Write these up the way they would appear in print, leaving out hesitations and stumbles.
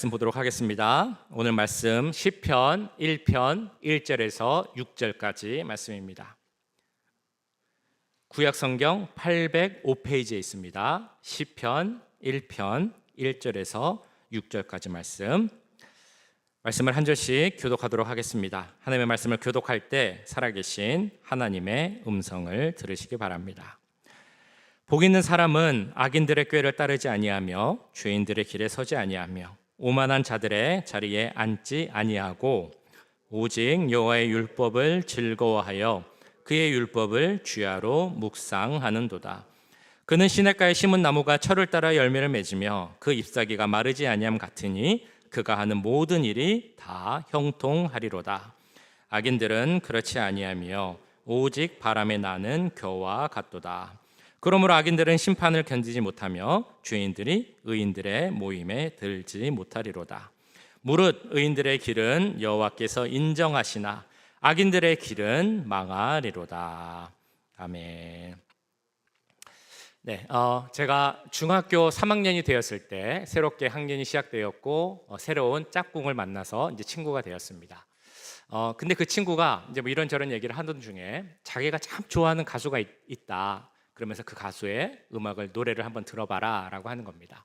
말씀 보도록 하겠습니다. 오늘 말씀 시편 1편 1절에서 6절까지 말씀입니다. 구약 성경 805페이지에 있습니다. 시편 1편 1절에서 6절까지 말씀을 한 절씩 교독하도록 하겠습니다. 하나님의 말씀을 교독할 때 살아계신 하나님의 음성을 들으시기 바랍니다. 복 있는 사람은 악인들의 꾀를 따르지 아니하며 죄인들의 길에 서지 아니하며 오만한 자들의 자리에 앉지 아니하고 오직 여호와의 율법을 즐거워하여 그의 율법을 주야로 묵상하는도다. 그는 시냇가에 심은 나무가 철을 따라 열매를 맺으며 그 잎사귀가 마르지 아니함 같으니 그가 하는 모든 일이 다 형통하리로다. 악인들은 그렇지 아니하며 오직 바람에 나는 겨와 같도다. 그러므로 악인들은 심판을 견디지 못하며 죄인들이 의인들의 모임에 들지 못하리로다. 무릇 의인들의 길은 여호와께서 인정하시나 악인들의 길은 망하리로다. 아멘. 제가 중학교 3학년이 되었을 때 새롭게 학년이 시작되었고 새로운 짝꿍을 만나서 이제 친구가 되었습니다. 근데 그 친구가 이제 뭐 이런저런 얘기를 하던 중에 자기가 참 좋아하는 가수가 있다. 그러면서 그 가수의 노래를 한번 들어봐라 라고 하는 겁니다.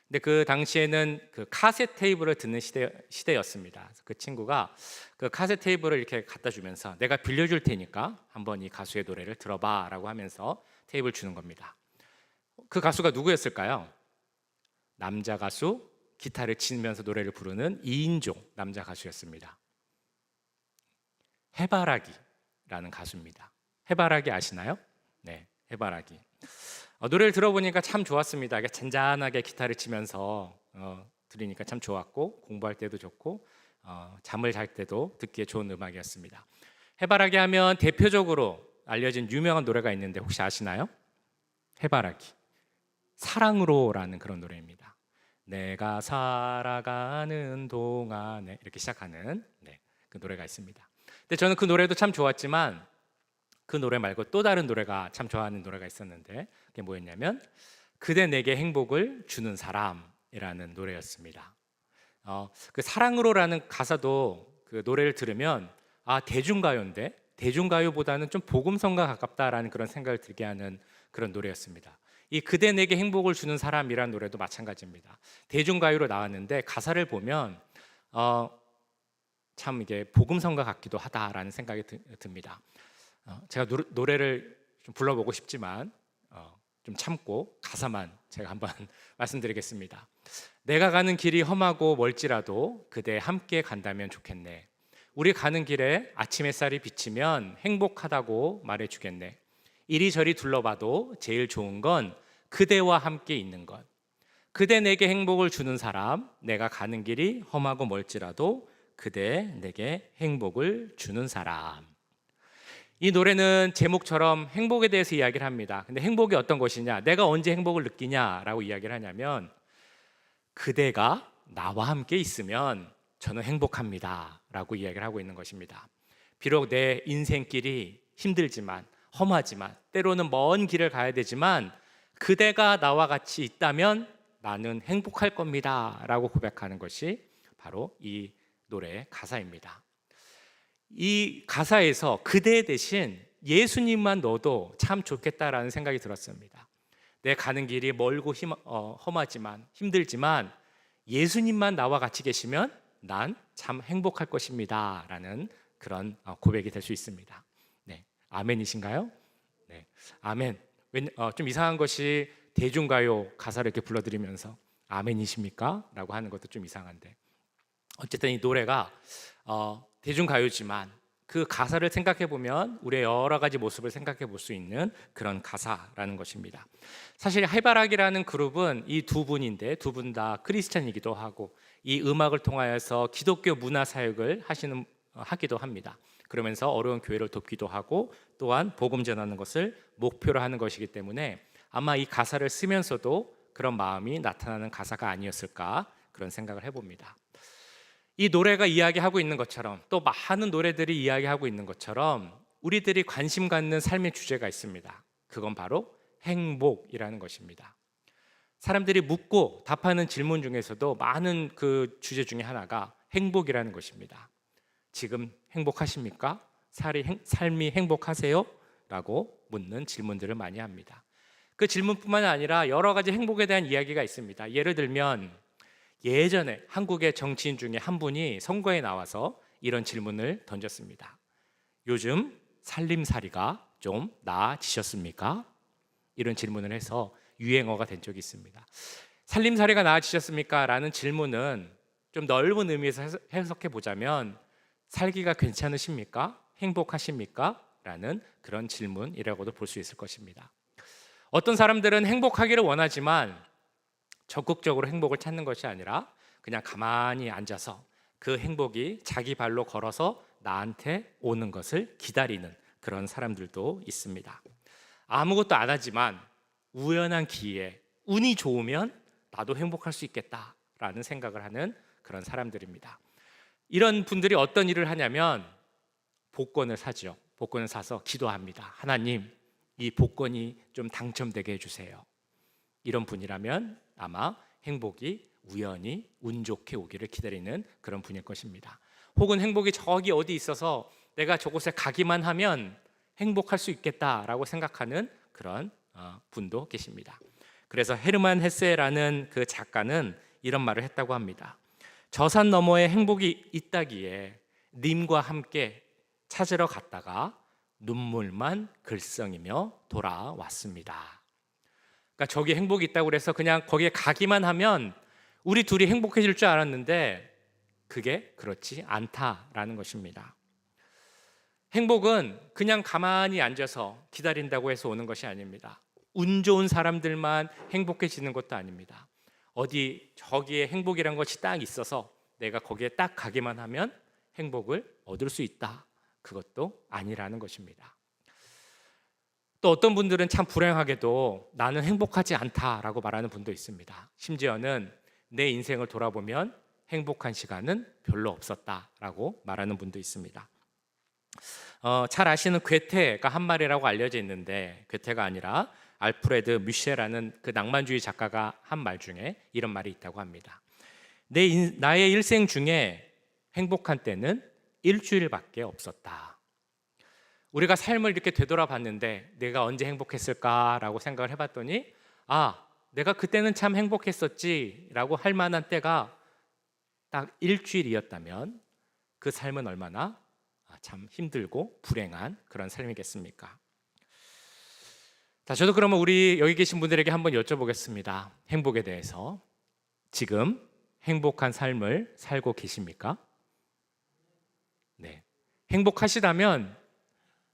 근데 그 당시에는 그 카세트 테이프를 듣는 시대였습니다. 그래서 그 친구가 그 카세트 테이프를 이렇게 갖다 주면서 내가 빌려줄 테니까 한번 이 가수의 노래를 들어봐 라고 하면서 테이프를 주는 겁니다. 그 가수가 누구였을까요? 남자 가수, 기타를 치면서 노래를 부르는 2인조 남자 가수였습니다. 해바라기라는 가수입니다. 해바라기 아시나요? 네. 해바라기. 노래를 들어보니까 참 좋았습니다. 잔잔하게 기타를 치면서 들으니까 참 좋았고 공부할 때도 좋고 잠을 잘 때도 듣기에 좋은 음악이었습니다. 해바라기 하면 대표적으로 알려진 유명한 노래가 있는데 혹시 아시나요? 해바라기 사랑으로라는 그런 노래입니다. 내가 살아가는 동안에 이렇게 시작하는 그 노래가 있습니다. 근데 저는 그 노래도 참 좋았지만 그 노래 말고 또 다른 노래가 참 좋아하는 노래가 있었는데 그게 뭐였냐면 그대 내게 행복을 주는 사람이라는 노래였습니다. 그 사랑으로라는 가사도 그 노래를 들으면 대중가요인데 대중가요보다는 좀 복음성과 가깝다라는 그런 생각을 들게 하는 그런 노래였습니다. 이 그대 내게 행복을 주는 사람이라는 노래도 마찬가지입니다. 대중가요로 나왔는데 가사를 보면 참 이게 복음성과 같기도 하다라는 생각이 듭니다. 제가 노래를 좀 불러보고 싶지만 좀 참고 가사만 제가 한번 말씀드리겠습니다. 내가 가는 길이 험하고 멀지라도 그대 함께 간다면 좋겠네. 우리 가는 길에 아침 햇살이 비치면 행복하다고 말해주겠네. 이리저리 둘러봐도 제일 좋은 건 그대와 함께 있는 것. 그대 내게 행복을 주는 사람, 내가 가는 길이 험하고 멀지라도 그대 내게 행복을 주는 사람. 이 노래는 제목처럼 행복에 대해서 이야기를 합니다. 근데 행복이 어떤 것이냐? 내가 언제 행복을 느끼냐라고 이야기를 하냐면 그대가 나와 함께 있으면 저는 행복합니다 라고 이야기를 하고 있는 것입니다. 비록 내 인생길이 힘들지만 험하지만 때로는 먼 길을 가야 되지만 그대가 나와 같이 있다면 나는 행복할 겁니다 라고 고백하는 것이 바로 이 노래의 가사입니다. 이 가사에서 그대 대신 예수님만 넣어도 참 좋겠다라는 생각이 들었습니다. 내 가는 길이 멀고 험하지만 힘들지만 예수님만 나와 같이 계시면 난 참 행복할 것입니다 라는 그런 고백이 될 수 있습니다. 네, 아멘이신가요? 네, 아멘. 좀 이상한 것이 대중가요 가사를 이렇게 불러드리면서 아멘이십니까? 라고 하는 것도 좀 이상한데 어쨌든 이 노래가 대중가요지만 그 가사를 생각해 보면 우리의 여러 가지 모습을 생각해 볼 수 있는 그런 가사라는 것입니다. 사실 해바라기라는 그룹은 이 두 분인데 두 분 다 크리스찬이기도 하고 이 음악을 통하여서 기독교 문화 사역을 하기도 합니다. 그러면서 어려운 교회를 돕기도 하고 또한 복음 전하는 것을 목표로 하는 것이기 때문에 아마 이 가사를 쓰면서도 그런 마음이 나타나는 가사가 아니었을까 그런 생각을 해봅니다. 이 노래가 이야기하고 있는 것처럼 또 많은 노래들이 이야기하고 있는 것처럼 우리들이 관심 갖는 삶의 주제가 있습니다. 그건 바로 행복이라는 것입니다. 사람들이 묻고 답하는 질문 중에서도 많은 그 주제 중에 하나가 행복이라는 것입니다. 지금 행복하십니까? 삶이 행복하세요? 라고 묻는 질문들을 많이 합니다. 그 질문뿐만 아니라 여러 가지 행복에 대한 이야기가 있습니다. 예를 들면 예전에 한국의 정치인 중에 한 분이 선거에 나와서 이런 질문을 던졌습니다. 요즘 살림살이가 좀 나아지셨습니까? 이런 질문을 해서 유행어가 된 적이 있습니다. 살림살이가 나아지셨습니까? 라는 질문은 좀 넓은 의미에서 해석해 보자면 살기가 괜찮으십니까? 행복하십니까? 라는 그런 질문이라고도 볼 수 있을 것입니다. 어떤 사람들은 행복하기를 원하지만 적극적으로 행복을 찾는 것이 아니라 그냥 가만히 앉아서 그 행복이 자기 발로 걸어서 나한테 오는 것을 기다리는 그런 사람들도 있습니다. 아무것도 안 하지만 우연한 기회에 운이 좋으면 나도 행복할 수 있겠다라는 생각을 하는 그런 사람들입니다. 이런 분들이 어떤 일을 하냐면 복권을 사죠. 복권을 사서 기도합니다. 하나님, 이 복권이 좀 당첨되게 해주세요. 이런 분이라면 아마 행복이 우연히 운 좋게 오기를 기다리는 그런 분일 것입니다. 혹은 행복이 저기 어디 있어서 내가 저곳에 가기만 하면 행복할 수 있겠다라고 생각하는 그런 분도 계십니다. 그래서 헤르만 헤세라는 그 작가는 이런 말을 했다고 합니다. 저 산 너머에 행복이 있다기에 님과 함께 찾으러 갔다가 눈물만 글썽이며 돌아왔습니다. 그러니까 저기 행복이 있다고 그래서 그냥 거기에 가기만 하면 우리 둘이 행복해질 줄 알았는데 그게 그렇지 않다라는 것입니다. 행복은 그냥 가만히 앉아서 기다린다고 해서 오는 것이 아닙니다. 운 좋은 사람들만 행복해지는 것도 아닙니다. 어디 저기에 행복이란 것이 딱 있어서 내가 거기에 딱 가기만 하면 행복을 얻을 수 있다. 그것도 아니라는 것입니다. 또 어떤 분들은 참 불행하게도 나는 행복하지 않다라고 말하는 분도 있습니다. 심지어는 내 인생을 돌아보면 행복한 시간은 별로 없었다라고 말하는 분도 있습니다. 잘 아시는 괴테가 한 말이라고 알려져 있는데 괴테가 아니라 알프레드 뮤셰라는 그 낭만주의 작가가 한 말 중에 이런 말이 있다고 합니다. 나의 일생 중에 행복한 때는 일주일밖에 없었다. 우리가 삶을 이렇게 되돌아봤는데 내가 언제 행복했을까라고 생각을 해봤더니 내가 그때는 참 행복했었지라고 할 만한 때가 딱 일주일이었다면 그 삶은 얼마나 참 힘들고 불행한 그런 삶이겠습니까? 자, 저도 그러면 우리 여기 계신 분들에게 한번 여쭤보겠습니다. 행복에 대해서. 지금 행복한 삶을 살고 계십니까? 네. 행복하시다면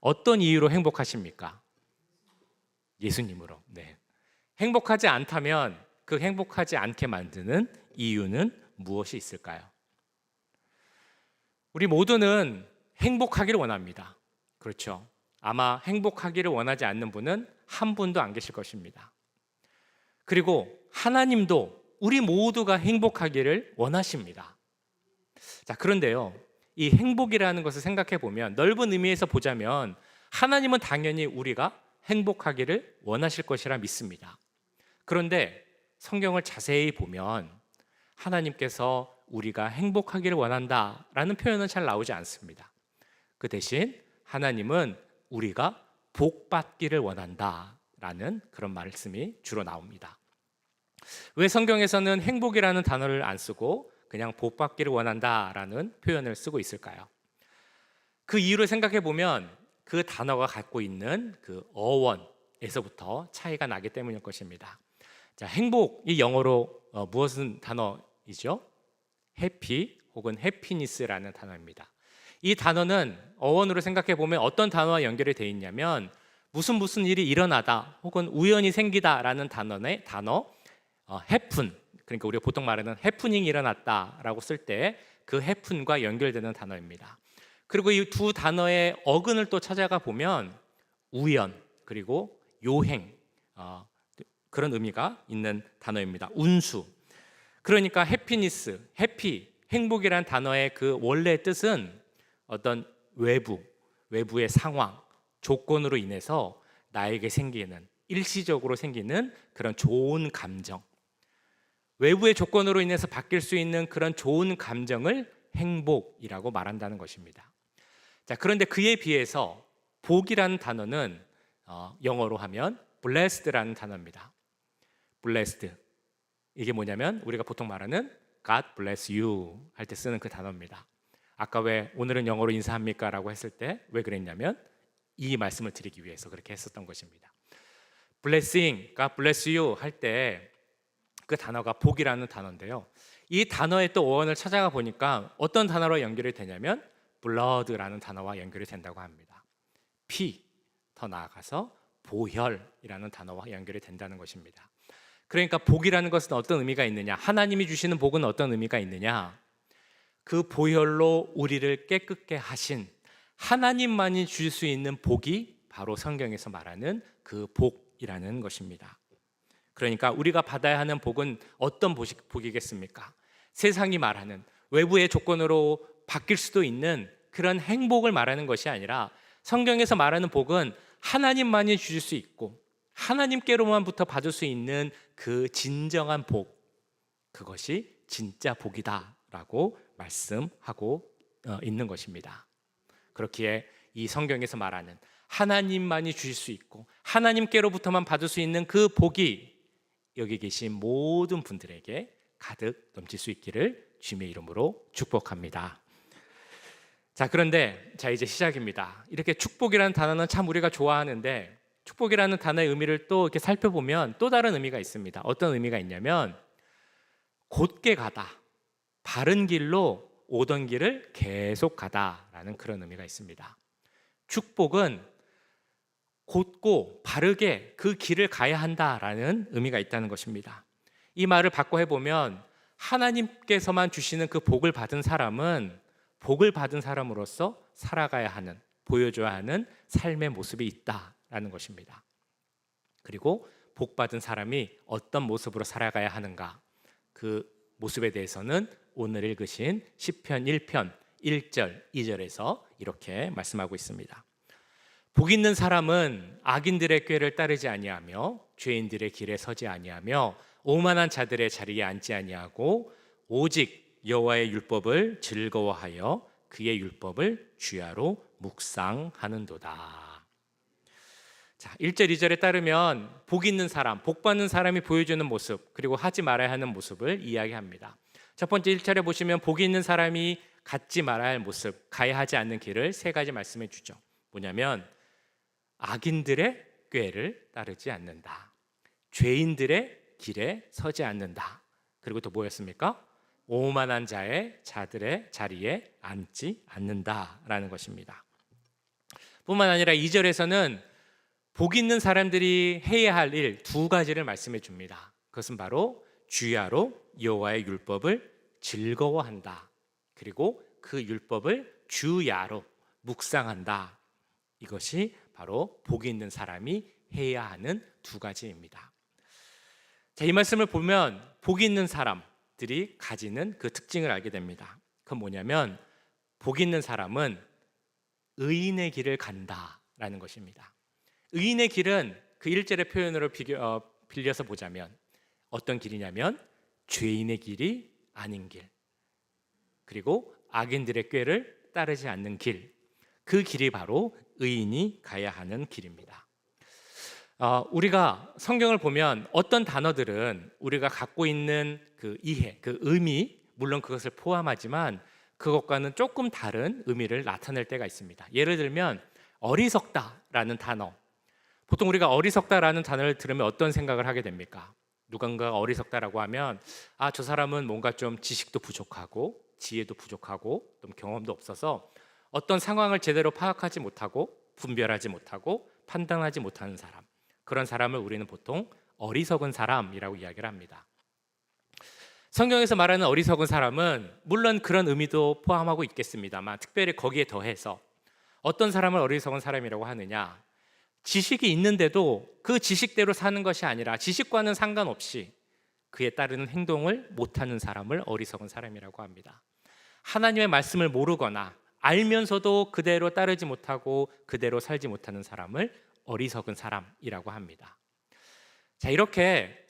어떤 이유로 행복하십니까? 예수님으로. 네. 행복하지 않다면 그 행복하지 않게 만드는 이유는 무엇이 있을까요? 우리 모두는 행복하기를 원합니다. 그렇죠? 아마 행복하기를 원하지 않는 분은 한 분도 안 계실 것입니다. 그리고 하나님도 우리 모두가 행복하기를 원하십니다. 자, 그런데요, 이 행복이라는 것을 생각해 보면 넓은 의미에서 보자면 하나님은 당연히 우리가 행복하기를 원하실 것이라 믿습니다. 그런데 성경을 자세히 보면 하나님께서 우리가 행복하기를 원한다라는 표현은 잘 나오지 않습니다. 그 대신 하나님은 우리가 복받기를 원한다라는 그런 말씀이 주로 나옵니다. 왜 성경에서는 행복이라는 단어를 안 쓰고 그냥 복받기를 원한다라는 표현을 쓰고 있을까요? 그 이유를 생각해 보면 그 단어가 갖고 있는 그 어원에서부터 차이가 나기 때문일 것입니다. 자, 행복이 영어로 무엇은 단어이죠? 해피 혹은 해피니스라는 단어입니다. 이 단어는 어원으로 생각해 보면 어떤 단어와 연결이 되어 있냐면 무슨 일이 일어나다 혹은 우연히 생기다라는 단어 happen, 그러니까 우리가 보통 말하는 해프닝이 일어났다라고 쓸 때 그 happen과 연결되는 단어입니다. 그리고 이 두 단어의 어근을 또 찾아가 보면 우연 그리고 요행, 그런 의미가 있는 단어입니다. 운수. 그러니까 해피니스, 해피, 행복이라는 단어의 그 원래 뜻은 어떤 외부의 상황, 조건으로 인해서 나에게 생기는 일시적으로 생기는 그런 좋은 감정, 외부의 조건으로 인해서 바뀔 수 있는 그런 좋은 감정을 행복이라고 말한다는 것입니다. 자, 그런데 그에 비해서 복이라는 단어는 영어로 하면 blessed라는 단어입니다. blessed, 이게 뭐냐면 우리가 보통 말하는 God bless you 할 때 쓰는 그 단어입니다. 아까 왜 오늘은 영어로 인사합니까? 라고 했을 때 왜 그랬냐면 이 말씀을 드리기 위해서 그렇게 했었던 것입니다. blessing, God bless you 할 때 그 단어가 복이라는 단어인데요, 이 단어의 또 어원을 찾아가 보니까 어떤 단어로 연결이 되냐면 blood라는 단어와 연결이 된다고 합니다. 피, 더 나아가서 보혈이라는 단어와 연결이 된다는 것입니다. 그러니까 복이라는 것은 어떤 의미가 있느냐, 하나님이 주시는 복은 어떤 의미가 있느냐, 그 보혈로 우리를 깨끗게 하신 하나님만이 줄 수 있는 복이 바로 성경에서 말하는 그 복이라는 것입니다. 그러니까 우리가 받아야 하는 복은 어떤 복이겠습니까? 세상이 말하는 외부의 조건으로 바뀔 수도 있는 그런 행복을 말하는 것이 아니라 성경에서 말하는 복은 하나님만이 주실 수 있고 하나님께로만부터 받을 수 있는 그 진정한 복, 그것이 진짜 복이다라고 말씀하고 있는 것입니다. 그렇기에 이 성경에서 말하는 하나님만이 주실 수 있고 하나님께로부터만 받을 수 있는 그 복이 여기 계신 모든 분들에게 가득 넘칠 수 있기를 주님의 이름으로 축복합니다. 자, 그런데 이제 시작입니다. 이렇게 축복이라는 단어는 참 우리가 좋아하는데 축복이라는 단어의 의미를 또 이렇게 살펴보면 또 다른 의미가 있습니다. 어떤 의미가 있냐면 곧게 가다, 바른 길로 오던 길을 계속 가다라는 그런 의미가 있습니다. 축복은 곧고 바르게 그 길을 가야 한다라는 의미가 있다는 것입니다. 이 말을 바꿔 해보면 하나님께서만 주시는 그 복을 받은 사람은 복을 받은 사람으로서 살아가야 하는, 보여줘야 하는 삶의 모습이 있다라는 것입니다. 그리고 복 받은 사람이 어떤 모습으로 살아가야 하는가, 그 모습에 대해서는 오늘 읽으신 시편 1편 1절 2절에서 이렇게 말씀하고 있습니다. 복 있는 사람은 악인들의 꾀를 따르지 아니하며 죄인들의 길에 서지 아니하며 오만한 자들의 자리에 앉지 아니하고 오직 여호와의 율법을 즐거워하여 그의 율법을 주야로 묵상하는도다. 자, 1절 2절에 따르면 복 있는 사람, 복 받는 사람이 보여주는 모습, 그리고 하지 말아야 하는 모습을 이야기합니다. 첫 번째 1절에 보시면 복 있는 사람이 갖지 말아야 할 모습, 가야 하지 않는 길을 세 가지 말씀해 주죠. 뭐냐면 악인들의 꾀를 따르지 않는다, 죄인들의 길에 서지 않는다, 그리고 또 뭐였습니까? 오만한 자들의 자리에 앉지 않는다라는 것입니다. 뿐만 아니라 2절에서는 복 있는 사람들이 해야 할 일 두 가지를 말씀해 줍니다. 그것은 바로 주야로 여호와의 율법을 즐거워한다, 그리고 그 율법을 주야로 묵상한다. 이것이 바로 복 있는 사람이 해야 하는 두 가지입니다. 자, 이 말씀을 보면 복 있는 사람들이 가지는 그 특징을 알게 됩니다. 그건 뭐냐면 복 있는 사람은 의인의 길을 간다라는 것입니다. 의인의 길은 그 1절의 표현으로 빌려서 보자면 어떤 길이냐면 죄인의 길이 아닌 길, 그리고 악인들의 꾀를 따르지 않는 길, 그 길이 바로 의인이 가야 하는 길입니다. 우리가 성경을 보면 어떤 단어들은 우리가 갖고 있는 그 이해, 그 의미, 물론 그것을 포함하지만 그것과는 조금 다른 의미를 나타낼 때가 있습니다. 예를 들면 어리석다라는 단어, 보통 우리가 어리석다라는 단어를 들으면 어떤 생각을 하게 됩니까? 누군가가 어리석다라고 하면 저 사람은 뭔가 좀 지식도 부족하고 지혜도 부족하고 좀 경험도 없어서 어떤 상황을 제대로 파악하지 못하고 분별하지 못하고 판단하지 못하는 사람, 그런 사람을 우리는 보통 어리석은 사람이라고 이야기를 합니다. 성경에서 말하는 어리석은 사람은 물론 그런 의미도 포함하고 있겠습니다만 특별히 거기에 더해서 어떤 사람을 어리석은 사람이라고 하느냐, 지식이 있는데도 그 지식대로 사는 것이 아니라 지식과는 상관없이 그에 따르는 행동을 못하는 사람을 어리석은 사람이라고 합니다. 하나님의 말씀을 모르거나 알면서도 그대로 따르지 못하고 그대로 살지 못하는 사람을 어리석은 사람이라고 합니다. 자, 이렇게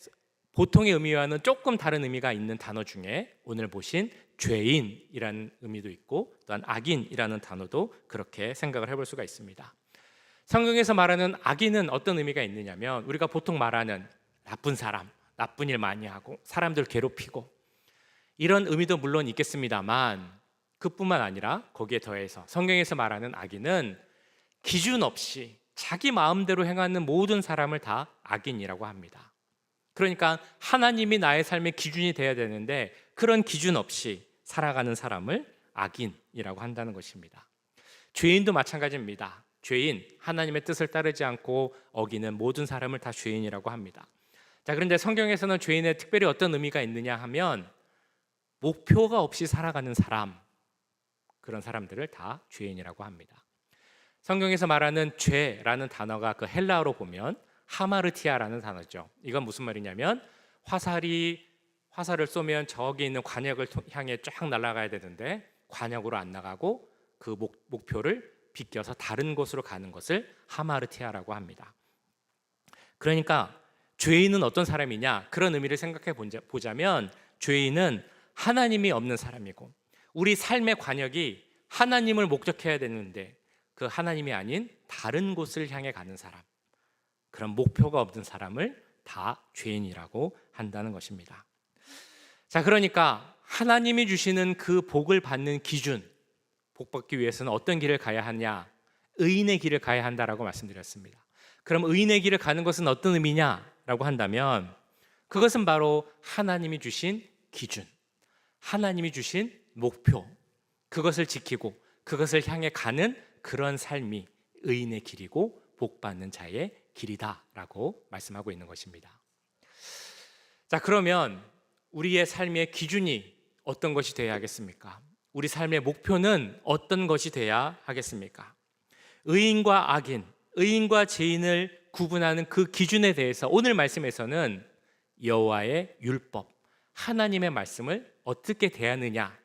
보통의 의미와는 조금 다른 의미가 있는 단어 중에 오늘 보신 죄인이라는 의미도 있고 또한 악인이라는 단어도 그렇게 생각을 해볼 수가 있습니다. 성경에서 말하는 악인은 어떤 의미가 있느냐면 우리가 보통 말하는 나쁜 사람, 나쁜 일 많이 하고 사람들 괴롭히고 이런 의미도 물론 있겠습니다만 그뿐만 아니라 거기에 더해서 성경에서 말하는 악인은 기준 없이 자기 마음대로 행하는 모든 사람을 다 악인이라고 합니다. 그러니까 하나님이 나의 삶의 기준이 되어야 되는데 그런 기준 없이 살아가는 사람을 악인이라고 한다는 것입니다. 죄인도 마찬가지입니다. 죄인, 하나님의 뜻을 따르지 않고 어기는 모든 사람을 다 죄인이라고 합니다. 자, 그런데 성경에서는 죄인에 특별히 어떤 의미가 있느냐 하면 목표가 없이 살아가는 사람, 그런 사람들을 다 죄인이라고 합니다. 성경에서 말하는 죄라는 단어가 그 헬라어로 보면 하마르티아라는 단어죠. 이건 무슨 말이냐면 화살을 쏘면 저기 있는 관역을 향해 쫙 날아가야 되는데 관역으로 안 나가고 그 목표를 비껴서 다른 곳으로 가는 것을 하마르티아라고 합니다. 그러니까 죄인은 어떤 사람이냐, 그런 의미를 생각해 보자면 죄인은 하나님이 없는 사람이고 우리 삶의 관역이 하나님을 목적해야 되는데 그 하나님이 아닌 다른 곳을 향해 가는 사람, 그런 목표가 없는 사람을 다 죄인이라고 한다는 것입니다. 자, 그러니까 하나님이 주시는 그 복을 받는 기준, 복 받기 위해서는 어떤 길을 가야 하냐? 의인의 길을 가야 한다라고 말씀드렸습니다. 그럼 의인의 길을 가는 것은 어떤 의미냐라고 한다면 그것은 바로 하나님이 주신 기준, 하나님이 주신 목표, 그것을 지키고 그것을 향해 가는 그런 삶이 의인의 길이고 복 받는 자의 길이다라고 말씀하고 있는 것입니다. 자, 그러면 우리의 삶의 기준이 어떤 것이 되어야 하겠습니까? 우리 삶의 목표는 어떤 것이 되어야 하겠습니까? 의인과 악인, 의인과 죄인을 구분하는 그 기준에 대해서 오늘 말씀에서는 여호와의 율법, 하나님의 말씀을 어떻게 대하느냐,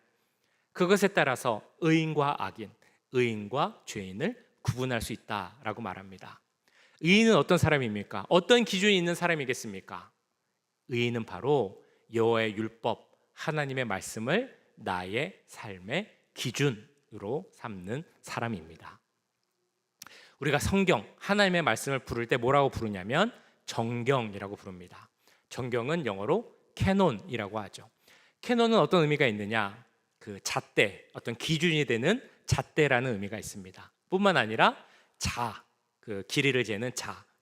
그것에 따라서 의인과 악인, 의인과 죄인을 구분할 수 있다라고 말합니다. 의인은 어떤 사람입니까? 어떤 기준이 있는 사람이겠습니까? 의인은 바로 여호와의 율법, 하나님의 말씀을 나의 삶의 기준으로 삼는 사람입니다. 우리가 성경, 하나님의 말씀을 부를 때 뭐라고 부르냐면 정경이라고 부릅니다. 정경은 영어로 캐논이라고 하죠. 캐논은 어떤 의미가 있느냐? 그 잣대, 어떤 기준이 되는 잣대라는 의미가 있습니다. 뿐만 아니라 그 길이를 재는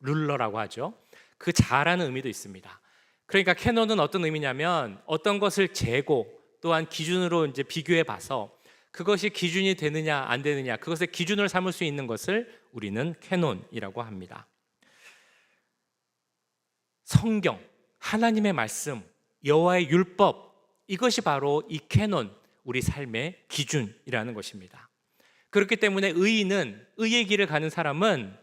룰러라고 하죠. 그 자라는 의미도 있습니다. 그러니까 캐논은 어떤 의미냐면 어떤 것을 재고 또한 기준으로 이제 비교해 봐서 그것이 기준이 되느냐 안 되느냐, 그것의 기준을 삼을 수 있는 것을 우리는 캐논이라고 합니다. 성경, 하나님의 말씀, 여호와의 율법, 이것이 바로 이 캐논, 우리 삶의 기준이라는 것입니다. 그렇기 때문에 의인은, 의의 길을 가는 사람은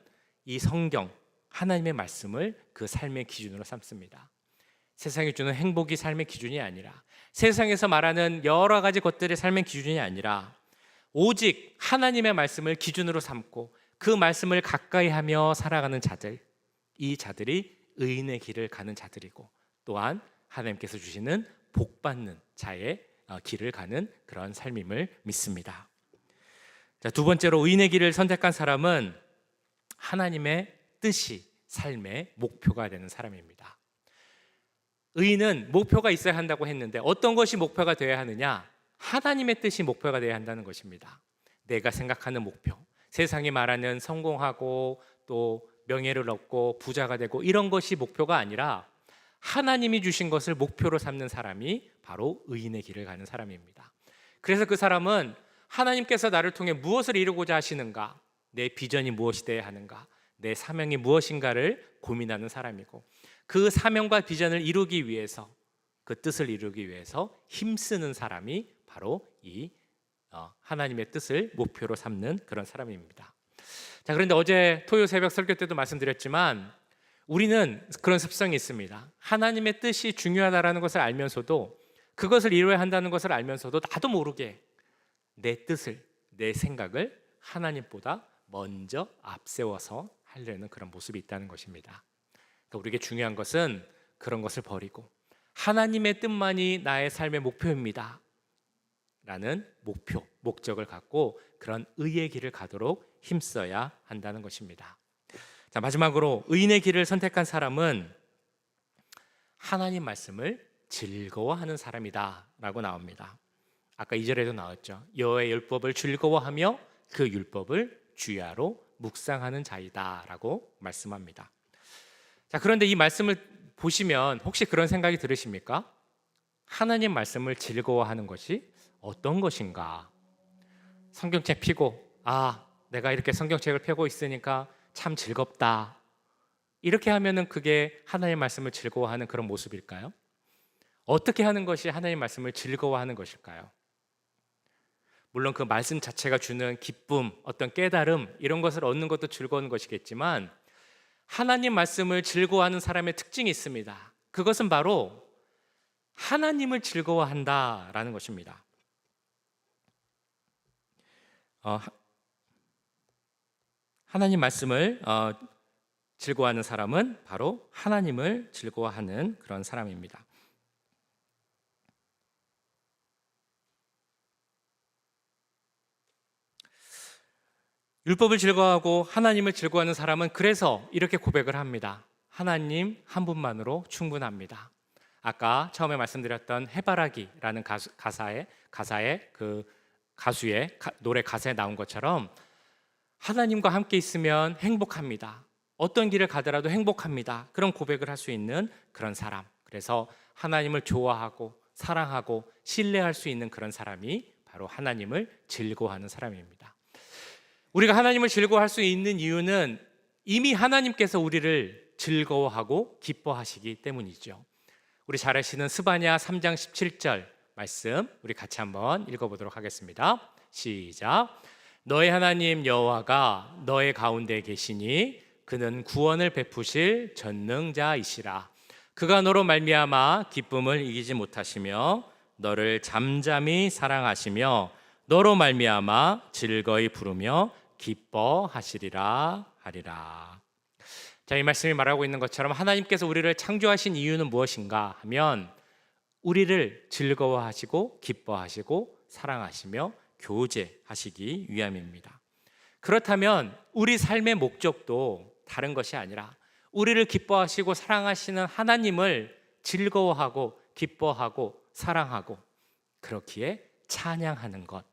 이 성경, 하나님의 말씀을 그 삶의 기준으로 삼습니다. 세상이 주는 행복이 삶의 기준이 아니라, 세상에서 말하는 여러 가지 것들의 삶의 기준이 아니라 오직 하나님의 말씀을 기준으로 삼고 그 말씀을 가까이 하며 살아가는 자들, 이 자들이 의인의 길을 가는 자들이고 또한 하나님께서 주시는 복 받는 자의 길을 가는 그런 삶임을 믿습니다. 자, 두 번째로 의인의 길을 선택한 사람은 하나님의 뜻이 삶의 목표가 되는 사람입니다. 의인은 목표가 있어야 한다고 했는데 어떤 것이 목표가 되어야 하느냐? 하나님의 뜻이 목표가 되어야 한다는 것입니다. 내가 생각하는 목표, 세상이 말하는 성공하고 또 명예를 얻고 부자가 되고 이런 것이 목표가 아니라 하나님이 주신 것을 목표로 삼는 사람이 바로 의인의 길을 가는 사람입니다. 그래서 그 사람은 하나님께서 나를 통해 무엇을 이루고자 하시는가, 내 비전이 무엇이 되어야 하는가, 내 사명이 무엇인가를 고민하는 사람이고 그 사명과 비전을 이루기 위해서, 그 뜻을 이루기 위해서 힘쓰는 사람이 바로 이 하나님의 뜻을 목표로 삼는 그런 사람입니다. 자, 그런데 어제 토요 새벽 설교 때도 말씀드렸지만 우리는 그런 습성이 있습니다. 하나님의 뜻이 중요하다라는 것을 알면서도, 그것을 이루어야 한다는 것을 알면서도 나도 모르게 내 뜻을, 내 생각을 하나님보다 먼저 앞세워서 하려는 그런 모습이 있다는 것입니다. 그러니까 우리에게 중요한 것은 그런 것을 버리고 하나님의 뜻만이 나의 삶의 목표입니다 라는 목적을 갖고 그런 의의 길을 가도록 힘써야 한다는 것입니다. 자, 마지막으로 의인의 길을 선택한 사람은 하나님 말씀을 즐거워하는 사람이다 라고 나옵니다. 아까 2절에도 나왔죠. 여호와의 율법을 즐거워하며 그 율법을 주야로 묵상하는 자이다 라고 말씀합니다. 자, 그런데 이 말씀을 보시면 혹시 그런 생각이 들으십니까? 하나님 말씀을 즐거워하는 것이 어떤 것인가? 성경책 펴고 내가 이렇게 성경책을 펴고 있으니까 참 즐겁다, 이렇게 하면은 그게 하나님 말씀을 즐거워하는 그런 모습일까요? 어떻게 하는 것이 하나님 말씀을 즐거워하는 것일까요? 물론 그 말씀 자체가 주는 기쁨, 어떤 깨달음, 이런 것을 얻는 것도 즐거운 것이겠지만 하나님 말씀을 즐거워하는 사람의 특징이 있습니다. 그것은 바로 하나님을 즐거워한다라는 것입니다. 하나님 말씀을 즐거워하는 사람은 바로 하나님을 즐거워하는 그런 사람입니다. 율법을 즐거워하고 하나님을 즐거워하는 사람은 그래서 이렇게 고백을 합니다. 하나님 한 분만으로 충분합니다. 아까 처음에 말씀드렸던 해바라기라는 가사의 그 가수의 노래 가사에 나온 것처럼 하나님과 함께 있으면 행복합니다. 어떤 길을 가더라도 행복합니다. 그런 고백을 할 수 있는 그런 사람. 그래서 하나님을 좋아하고 사랑하고 신뢰할 수 있는 그런 사람이 바로 하나님을 즐거워하는 사람입니다. 우리가 하나님을 즐거워할 수 있는 이유는 이미 하나님께서 우리를 즐거워하고 기뻐하시기 때문이죠. 우리 잘 아시는 스바냐 3장 17절 말씀 우리 같이 한번 읽어보도록 하겠습니다. 시작. 너의 하나님 여호와가 너의 가운데 계시니 그는 구원을 베푸실 전능자이시라. 그가 너로 말미암아 기쁨을 이기지 못하시며 너를 잠잠히 사랑하시며 너로 말미암아 즐거이 부르며 기뻐하시리라 하리라. 자, 이 말씀이 말하고 있는 것처럼 하나님께서 우리를 창조하신 이유는 무엇인가 하면 우리를 즐거워하시고 기뻐하시고 사랑하시며 교제하시기 위함입니다. 그렇다면 우리 삶의 목적도 다른 것이 아니라 우리를 기뻐하시고 사랑하시는 하나님을 즐거워하고 기뻐하고 사랑하고 그렇기에 찬양하는 것,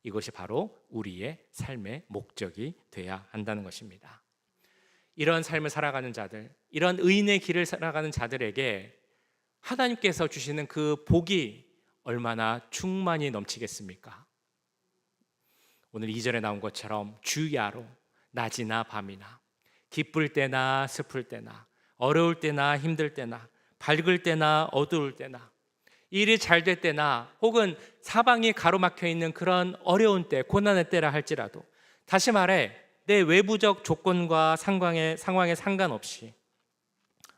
이것이 바로 우리의 삶의 목적이 돼야 한다는 것입니다. 이런 삶을 살아가는 자들, 이런 의인의 길을 살아가는 자들에게 하나님께서 주시는 그 복이 얼마나 충만히 넘치겠습니까? 오늘 2절에 나온 것처럼 주야로 낮이나 밤이나 기쁠 때나 슬플 때나 어려울 때나 힘들 때나 밝을 때나 어두울 때나 일이 잘 될 때나 혹은 사방이 가로막혀 있는 그런 어려운 때, 고난의 때라 할지라도, 다시 말해 내 외부적 조건과 상황에 상관없이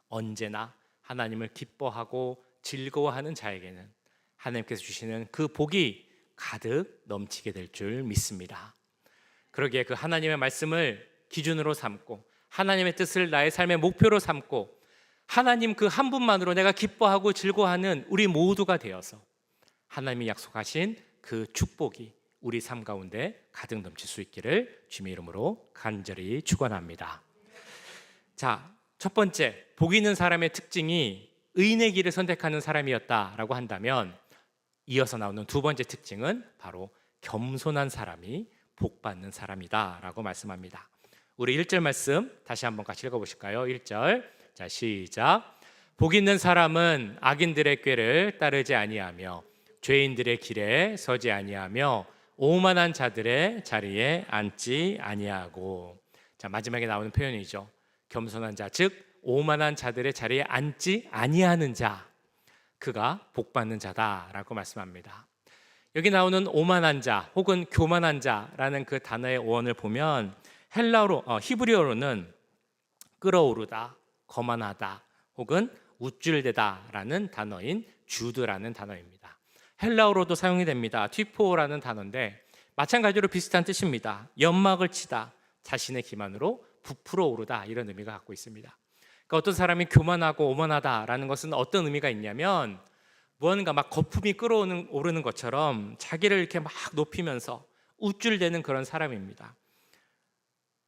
언제나 하나님을 기뻐하고 즐거워하는 자에게는 하나님께서 주시는 그 복이 가득 넘치게 될 줄 믿습니다. 그러기에 그 하나님의 말씀을 기준으로 삼고 하나님의 뜻을 나의 삶의 목표로 삼고 하나님 그 한 분만으로 내가 기뻐하고 즐거워하는 우리 모두가 되어서 하나님이 약속하신 그 축복이 우리 삶 가운데 가득 넘칠 수 있기를 주님의 이름으로 간절히 축원합니다. 자, 첫 번째, 복 있는 사람의 특징이 의인의 길을 선택하는 사람이었다라고 한다면 이어서 나오는 두 번째 특징은 바로 겸손한 사람이 복 받는 사람이다라고 말씀합니다. 우리 1절 말씀 다시 한번 같이 읽어보실까요? 1절, 자 시작. 복 있는 사람은 악인들의 꾀를 따르지 아니하며 죄인들의 길에 서지 아니하며 오만한 자들의 자리에 앉지 아니하고. 자, 마지막에 나오는 표현이죠. 겸손한 자, 즉 오만한 자들의 자리에 앉지 아니하는 자, 그가 복 받는 자다라고 말씀합니다. 여기 나오는 오만한 자 혹은 교만한 자라는 그 단어의 어원을 보면 헬라어로 히브리어로는 끌어오르다, 거만하다 혹은 우쭐대다라는 단어인 주드라는 단어입니다. 헬라어로도 사용이 됩니다. 튀포라는 단어인데 마찬가지로 비슷한 뜻입니다. 연막을 치다, 자신의 기만으로 부풀어 오르다, 이런 의미가 갖고 있습니다. 그러니까 어떤 사람이 교만하고 오만하다라는 것은 어떤 의미가 있냐면 무언가 막 거품이 끓어오르는 것처럼 자기를 이렇게 막 높이면서 우쭐대는 그런 사람입니다.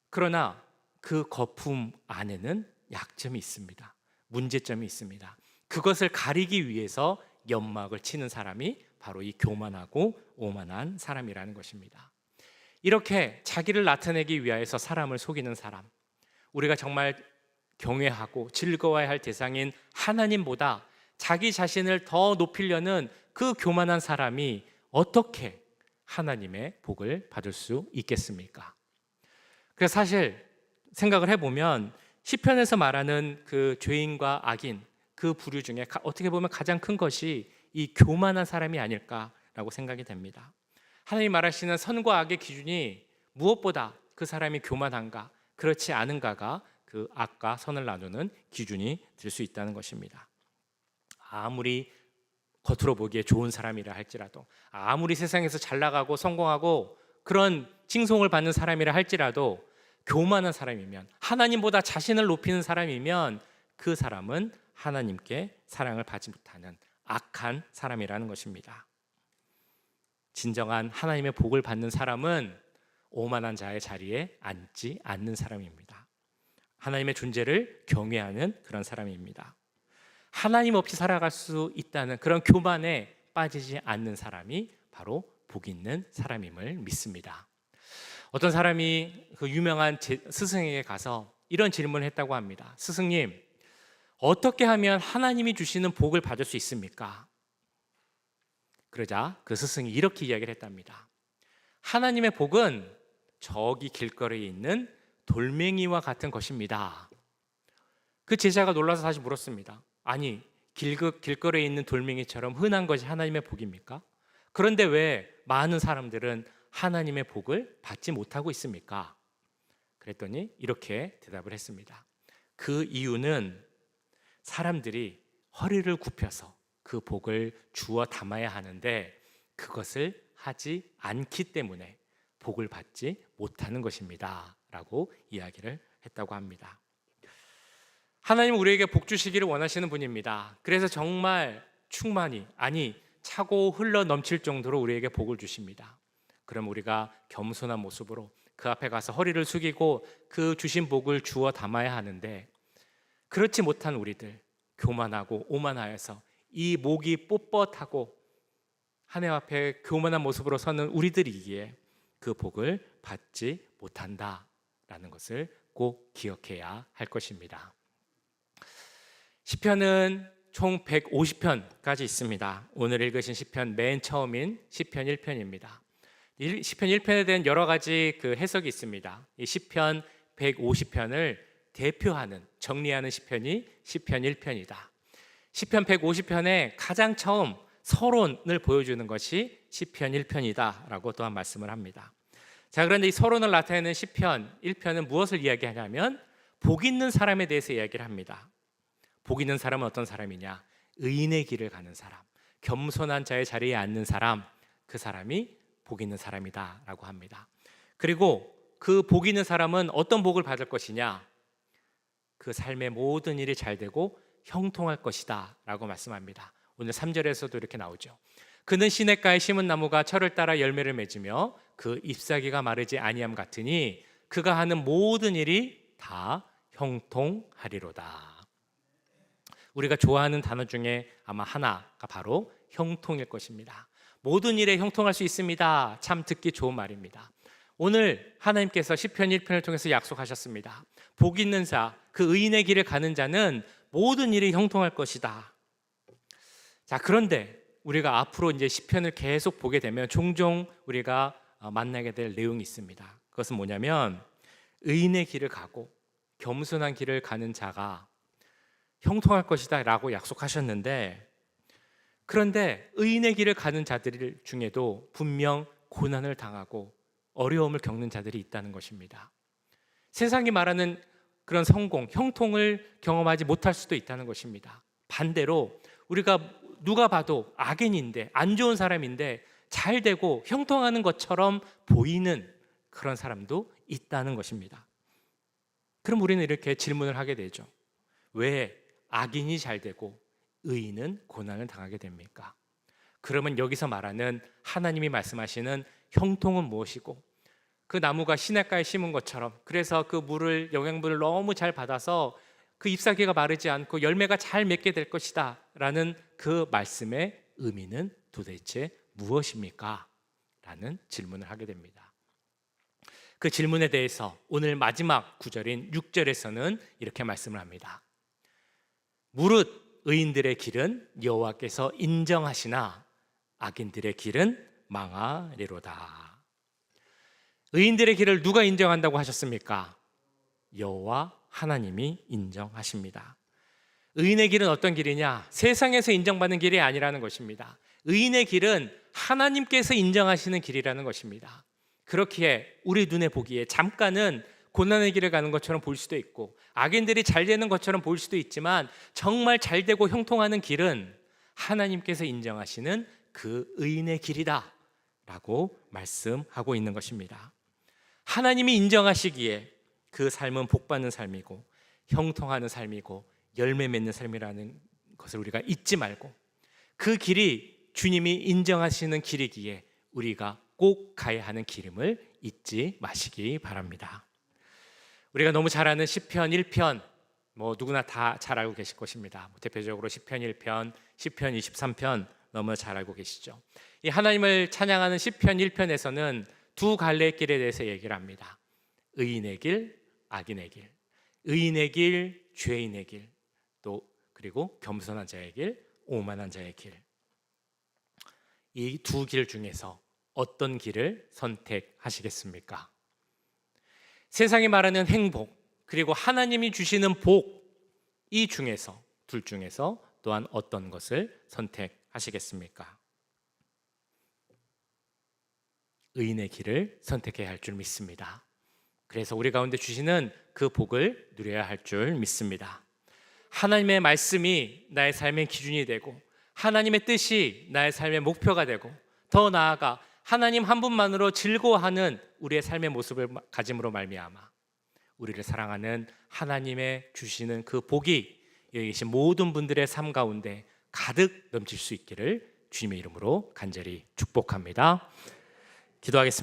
그러나 그 거품 안에는 약점이 있습니다. 문제점이 있습니다. 그것을 가리기 위해서 연막을 치는 사람이 바로 이 교만하고 오만한 사람이라는 것입니다. 이렇게 자기를 나타내기 위해서 사람을 속이는 사람, 우리가 정말 경외하고 즐거워야 할 대상인 하나님보다 자기 자신을 더 높이려는 그 교만한 사람이 어떻게 하나님의 복을 받을 수 있겠습니까? 그래서 사실 생각을 해보면 시편에서 말하는 그 죄인과 악인, 그 부류 중에 어떻게 보면 가장 큰 것이 이 교만한 사람이 아닐까라고 생각이 됩니다. 하나님 말하시는 선과 악의 기준이 무엇보다 그 사람이 교만한가 그렇지 않은가가 그 악과 선을 나누는 기준이 될 수 있다는 것입니다. 아무리 겉으로 보기에 좋은 사람이라 할지라도, 아무리 세상에서 잘 나가고 성공하고 그런 칭송을 받는 사람이라 할지라도 교만한 사람이면, 하나님보다 자신을 높이는 사람이면 그 사람은 하나님께 사랑을 받지 못하는 악한 사람이라는 것입니다. 진정한 하나님의 복을 받는 사람은 오만한 자의 자리에 앉지 않는 사람입니다. 하나님의 존재를 경외하는 그런 사람입니다. 하나님 없이 살아갈 수 있다는 그런 교만에 빠지지 않는 사람이 바로 복 있는 사람임을 믿습니다. 어떤 사람이 그 유명한 스승에게 가서 이런 질문을 했다고 합니다. 스승님, 어떻게 하면 하나님이 주시는 복을 받을 수 있습니까? 그러자 그 스승이 이렇게 이야기를 했답니다. 하나님의 복은 저기 길거리에 있는 돌멩이와 같은 것입니다. 그 제자가 놀라서 다시 물었습니다. 아니, 길거리에 있는 돌멩이처럼 흔한 것이 하나님의 복입니까? 그런데 왜 많은 사람들은 하나님의 복을 받지 못하고 있습니까? 그랬더니 이렇게 대답을 했습니다. 그 이유는 사람들이 허리를 굽혀서 그 복을 주워 담아야 하는데 그것을 하지 않기 때문에 복을 받지 못하는 것입니다 라고 이야기를 했다고 합니다. 하나님은 우리에게 복 주시기를 원하시는 분입니다. 그래서 정말 충만히, 아니 차고 흘러 넘칠 정도로 우리에게 복을 주십니다. 그럼 우리가 겸손한 모습으로 그 앞에 가서 허리를 숙이고 그 주신 복을 주워 담아야 하는데, 그렇지 못한 우리들, 교만하고 오만하여서 이 목이 뻣뻣하고 하나님 앞에 교만한 모습으로 서는 우리들이기에 그 복을 받지 못한다라는 것을 꼭 기억해야 할 것입니다. 시편은 총 150편까지 있습니다. 오늘 읽으신 시편 맨 처음인 시편 1편입니다. 시편 1편에 대한 여러 가지 그 해석이 있습니다. 이 시편 150편을 대표하는, 정리하는 시편이 시편 1편이다. 시편 150편에 가장 처음 서론을 보여주는 것이 시편 1편이다 라고 또한 말씀을 합니다. 자, 그런데 이 서론을 나타내는 시편 1편은 무엇을 이야기하냐면 복 있는 사람에 대해서 이야기를 합니다. 복 있는 사람은 어떤 사람이냐? 의인의 길을 가는 사람, 겸손한 자의 자리에 앉는 사람, 그 사람이 복 있는 사람이다 라고 합니다. 그리고 그 복 있는 사람은 어떤 복을 받을 것이냐? 그 삶의 모든 일이 잘 되고 형통할 것이다 라고 말씀합니다. 오늘 3절에서도 이렇게 나오죠. 그는 시냇가에 심은 나무가 철을 따라 열매를 맺으며 그 잎사귀가 마르지 아니함 같으니 그가 하는 모든 일이 다 형통하리로다. 우리가 좋아하는 단어 중에 아마 하나가 바로 형통일 것입니다. 모든 일에 형통할 수 있습니다. 참 듣기 좋은 말입니다. 오늘 하나님께서 시편 1편을 통해서 약속하셨습니다. 복 있는 자, 그 의인의 길을 가는 자는 모든 일이 형통할 것이다. 자, 그런데 우리가 앞으로 이제 시편을 계속 보게 되면 종종 우리가 만나게 될 내용이 있습니다. 그것은 뭐냐면 의인의 길을 가고 겸손한 길을 가는 자가 형통할 것이다 라고 약속하셨는데, 그런데 의인의 길을 가는 자들 중에도 분명 고난을 당하고 어려움을 겪는 자들이 있다는 것입니다. 세상이 말하는 그런 성공, 형통을 경험하지 못할 수도 있다는 것입니다. 반대로 우리가 누가 봐도 악인인데, 안 좋은 사람인데 잘 되고 형통하는 것처럼 보이는 그런 사람도 있다는 것입니다. 그럼 우리는 이렇게 질문을 하게 되죠. 왜 악인이 잘 되고 의인은 고난을 당하게 됩니까? 그러면 여기서 말하는 하나님이 말씀하시는 형통은 무엇이고, 그 나무가 시냇가에 심은 것처럼, 그래서 그 물을, 영양분을 너무 잘 받아서 그 잎사귀가 마르지 않고 열매가 잘 맺게 될 것이다 라는 그 말씀의 의미는 도대체 무엇입니까? 라는 질문을 하게 됩니다. 그 질문에 대해서 오늘 마지막 구절인 6절에서는 이렇게 말씀을 합니다. 무릇 의인들의 길은 여호와께서 인정하시나 악인들의 길은 망하리로다. 의인들의 길을 누가 인정한다고 하셨습니까? 여호와 하나님이 인정하십니다. 의인의 길은 어떤 길이냐? 세상에서 인정받는 길이 아니라는 것입니다. 의인의 길은 하나님께서 인정하시는 길이라는 것입니다. 그렇기에 우리 눈에 보기에 잠깐은 고난의 길을 가는 것처럼 보일 수도 있고, 악인들이 잘 되는 것처럼 보일 수도 있지만, 정말 잘 되고 형통하는 길은 하나님께서 인정하시는 그 의인의 길이다 라고 말씀하고 있는 것입니다. 하나님이 인정하시기에 그 삶은 복받는 삶이고 형통하는 삶이고 열매 맺는 삶이라는 것을 우리가 잊지 말고, 그 길이 주님이 인정하시는 길이기에 우리가 꼭 가야 하는 길임을 잊지 마시기 바랍니다. 우리가 너무 잘 아는 시편 1편, 누구나 다 잘 알고 계실 것입니다. 대표적으로 시편 1편, 시편 23편 너무 잘 알고 계시죠. 이 하나님을 찬양하는 시편 1편에서는 두 갈래의 길에 대해서 얘기를 합니다. 의인의 길, 악인의 길, 의인의 길, 죄인의 길, 또 그리고 겸손한 자의 길, 오만한 자의 길. 이 두 길 중에서 어떤 길을 선택하시겠습니까? 세상이 말하는 행복, 그리고 하나님이 주시는 복, 이 중에서, 둘 중에서 또한 어떤 것을 선택하시겠습니까? 의인의 길을 선택해야 할 줄 믿습니다. 그래서 우리 가운데 주시는 그 복을 누려야 할 줄 믿습니다. 하나님의 말씀이 나의 삶의 기준이 되고, 하나님의 뜻이 나의 삶의 목표가 되고, 더 나아가 하나님 한 분만으로 즐거워하는 우리의 삶의 모습을 가짐으로 말미암아 우리를 사랑하는 하나님의 주시는 그 복이 여기 계신 모든 분들의 삶 가운데 가득 넘칠 수 있기를 주님의 이름으로 간절히 축복합니다. 기도하겠습니다.